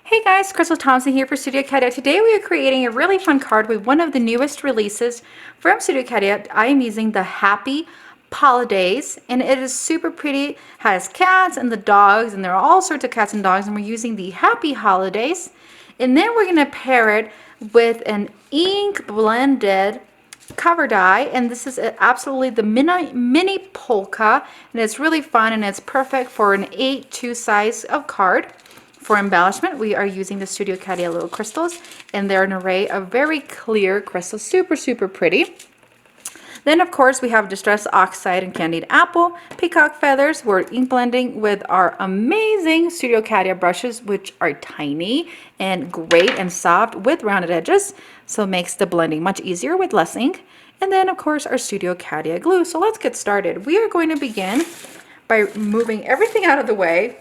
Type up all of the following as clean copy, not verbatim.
Hey guys, Crystal Thompson here for Studio Katia. Today we are creating a really fun card with one of the newest releases from Studio Katia. I am using the Happy Paylidays, and it is super pretty. It has cats and the dogs, and there are all sorts of cats and dogs, and we're using the Happy Holidays. And then we're going to pair it with an ink blended cover die, and this is absolutely the mini polka, and it's really fun, and it's perfect for an 8-2 size of card. For embellishment, we are using the Studio Katia little crystals, and they're an array of very clear crystals, super pretty. Then, of course, we have distressed oxide and candied apple, peacock feathers. We're ink blending with our amazing Studio Katia brushes, which are tiny and great and soft with rounded edges, so it makes the blending much easier with less ink. And then, of course, our Studio Katia glue. So let's get started. We are going to begin by moving everything out of the way,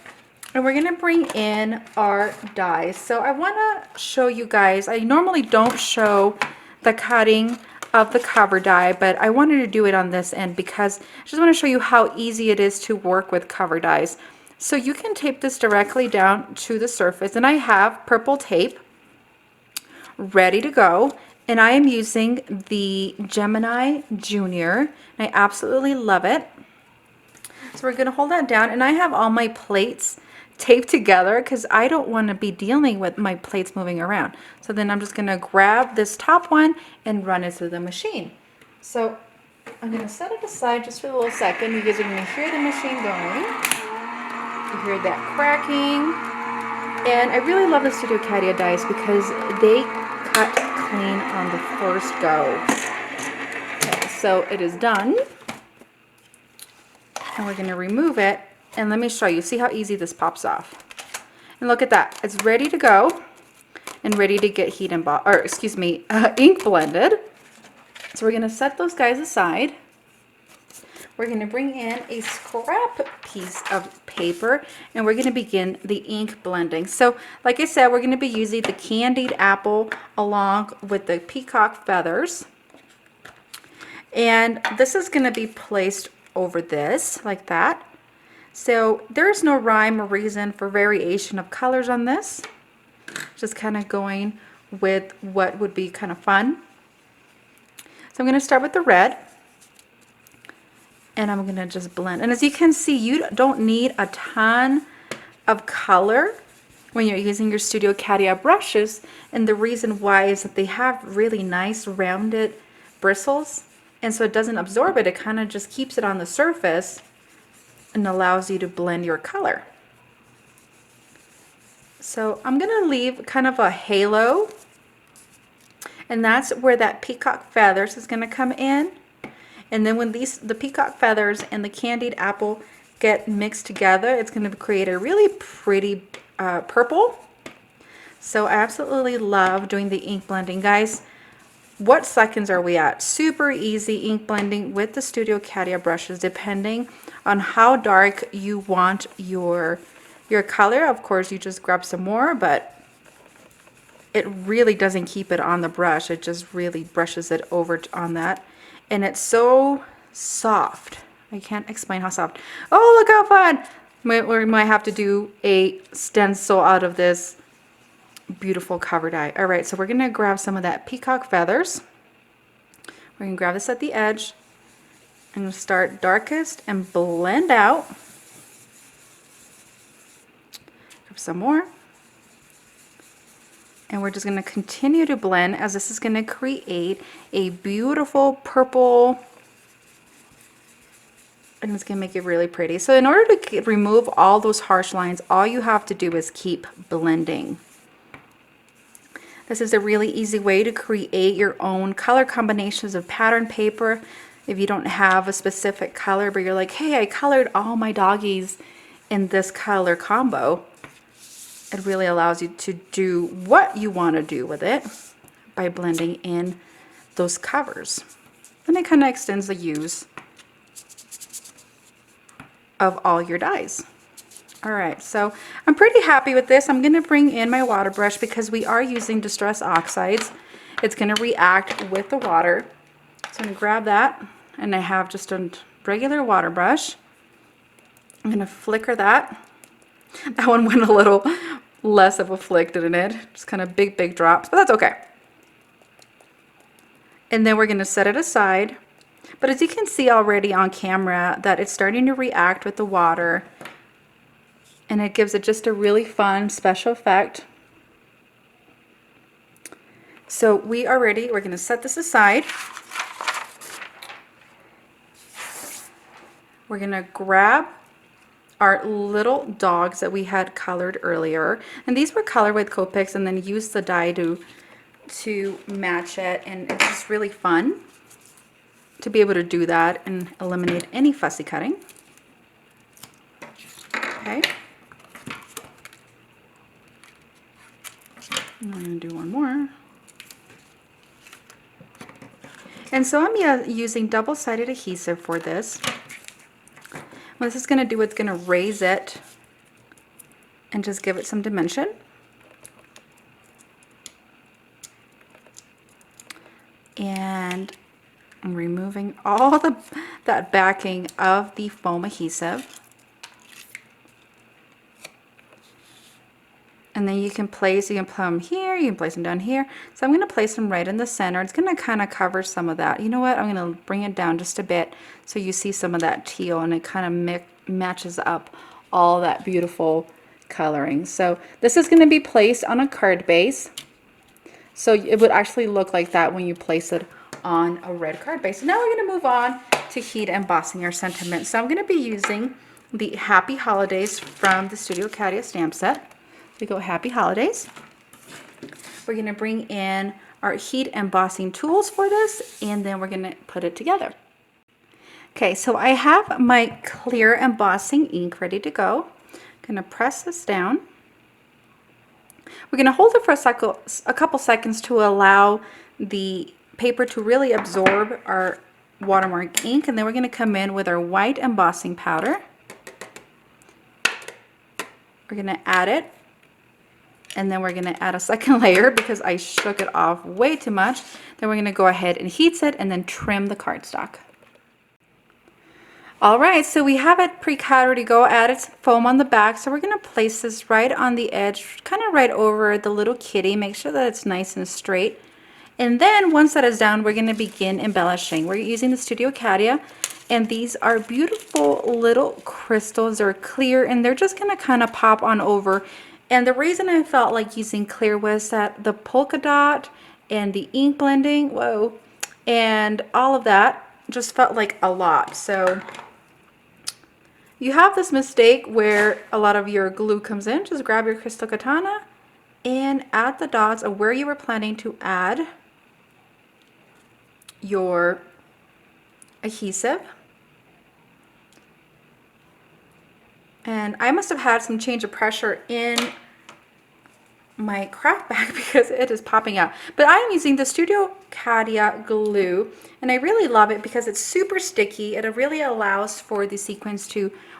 and we're going to bring in our dies. So I want to show you guys, I normally don't show the cutting of the cover die, but I wanted to do it on this end because I just want to show you how easy it is to work with cover dies. So you can tape this directly down to the surface, and I have purple tape ready to go, and I am using the Gemini Junior. I absolutely love it. So we're going to hold that down, and I have all my plates taped together because I don't want to be dealing with my plates moving around. So then I'm just going to grab this top one and run it through the machine. So I'm going to set it aside just for a little second. You guys are going to hear the machine going. You hear that cracking. And I really love the Studio Katia dies because they cut clean on the first go. Okay, so it is done. And we're going to remove it. And let me show you. See how easy this pops off. And look at that. It's ready to go and ready to get ink blended. So we're going to set those guys aside. We're going to bring in a scrap piece of paper, and we're going to begin the ink blending. So like I said, we're going to be using the candied apple along with the peacock feathers. And this is going to be placed over this like that. So there's no rhyme or reason for variation of colors on this. Just kind of going with what would be kind of fun. So I'm going to start with the red. And I'm going to just blend. And as you can see, you don't need a ton of color when you're using your Studio Katia brushes. And the reason why is that they have really nice rounded bristles. And so it doesn't absorb it. It kind of just keeps it on the surface and allows you to blend your color. So I'm going to leave kind of a halo, and that's where that peacock feathers is going to come in. And then when the peacock feathers and the candied apple get mixed together, it's going to create a really pretty purple. So I absolutely love doing the ink blending, guys. What seconds are we at? Super easy ink blending with the Studio Katia brushes, depending on how dark you want your color. Of course, you just grab some more, but it really doesn't keep it on the brush. It just really brushes it over on that. And it's so soft. I can't explain how soft. Oh, look how fun! We might have to do a stencil out of this beautiful cover die. All right, so we're going to grab some of that peacock feathers. We're going to grab this at the edge. I'm going to start darkest and blend out. Grab some more. And we're just going to continue to blend as this is going to create a beautiful purple, and it's going to make it really pretty. So in order to remove all those harsh lines, all you have to do is keep blending. This is a really easy way to create your own color combinations of pattern paper. If you don't have a specific color, but you're like, hey, I colored all my doggies in this color combo, it really allows you to do what you want to do with it by blending in those covers. And it kind of extends the use of all your dies. All right, so I'm pretty happy with this. I'm going to bring in my water brush because we are using distressed oxides. It's going to react with the water. So I'm going to grab that, and I have just a regular water brush. I'm going to flicker that. That one went a little less of a flick, didn't it? Just kind of big drops, but that's okay. And then we're going to set it aside. But as you can see already on camera that it's starting to react with the water, and it gives it just a really fun special effect. So we are ready. We're going to set this aside. We're going to grab our little dogs that we had colored earlier, and these were colored with Copics, and then use the dye to match it, and it's just really fun to be able to do that and eliminate any fussy cutting. Okay. I'm going to do one more. And so I'm using double-sided adhesive for this. What this is going to do, it's going to raise it and just give it some dimension. And I'm removing all that backing of the foam adhesive. And then you can place them here, you can place them down here. So I'm going to place them right in the center. It's going to kind of cover some of that. You know what? I'm going to bring it down just a bit so you see some of that teal, and it kind of matches up all that beautiful coloring. So this is going to be placed on a card base. So it would actually look like that when you place it on a red card base. So now we're going to move on to heat embossing our sentiment. So I'm going to be using the Happy Holidays from the Studio Katia stamp set. We go Happy Holidays. We're going to bring in our heat embossing tools for this, and then we're going to put it together. Okay, so I have my clear embossing ink ready to go. I'm going to press this down. We're going to hold it for a couple seconds to allow the paper to really absorb our watermark ink, and then we're going to come in with our white embossing powder. We're going to add it. And then we're going to add a second layer because I shook it off way too much. Then we're going to go ahead and heat set and then trim the cardstock. All right, so we have it pre-cut, ready to go. Added some foam on the back. So we're going to place this right on the edge, kind of right over the little kitty. Make sure that it's nice and straight. And then once that is done, we're going to begin embellishing. We're using the Studio Katia, and these are beautiful little crystals. They're clear, and they're just going to kind of pop on over. And the reason I felt like using clear was that the polka dot and the ink blending, whoa, and all of that just felt like a lot. So you have this mistake where a lot of your glue comes in. Just grab your crystal katana and add the dots of where you were planning to add your adhesive. And I must have had some change of pressure in my craft bag because it is popping out. But I am using the Studio Katia glue, and I really love it because it's super sticky. It really allows for the sequins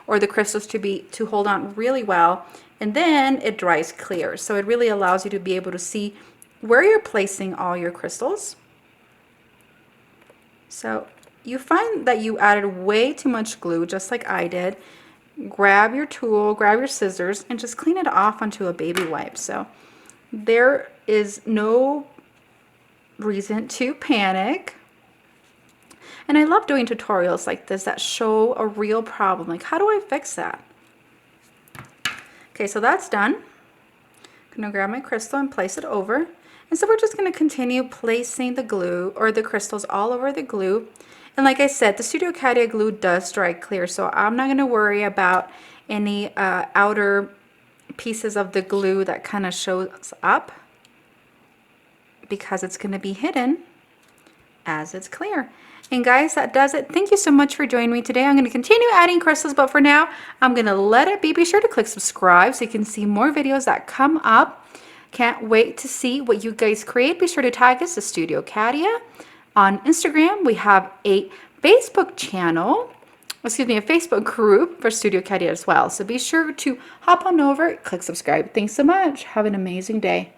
or the crystals to hold on really well, and then it dries clear. So it really allows you to be able to see where you're placing all your crystals. So you find that you added way too much glue, just like I did. Grab your tool, grab your scissors, and just clean it off onto a baby wipe. So there is no reason to panic. And I love doing tutorials like this that show a real problem. Like, how do I fix that? Okay, so that's done. I'm gonna grab my crystal and place it over. And so we're just gonna continue placing the glue or the crystals all over the glue. And like I said, the Studio Katia glue does dry clear, so I'm not going to worry about any outer pieces of the glue that kind of shows up because it's going to be hidden as it's clear. And guys, that does it. Thank you so much for joining me today. I'm going to continue adding crystals, but for now, I'm going to let it be. Be sure to click subscribe so you can see more videos that come up. Can't wait to see what you guys create. Be sure to tag us, the Studio Katia. On Instagram, we have a Facebook channel, a Facebook group for Studio Katia as well. So be sure to hop on over, click subscribe. Thanks so much. Have an amazing day.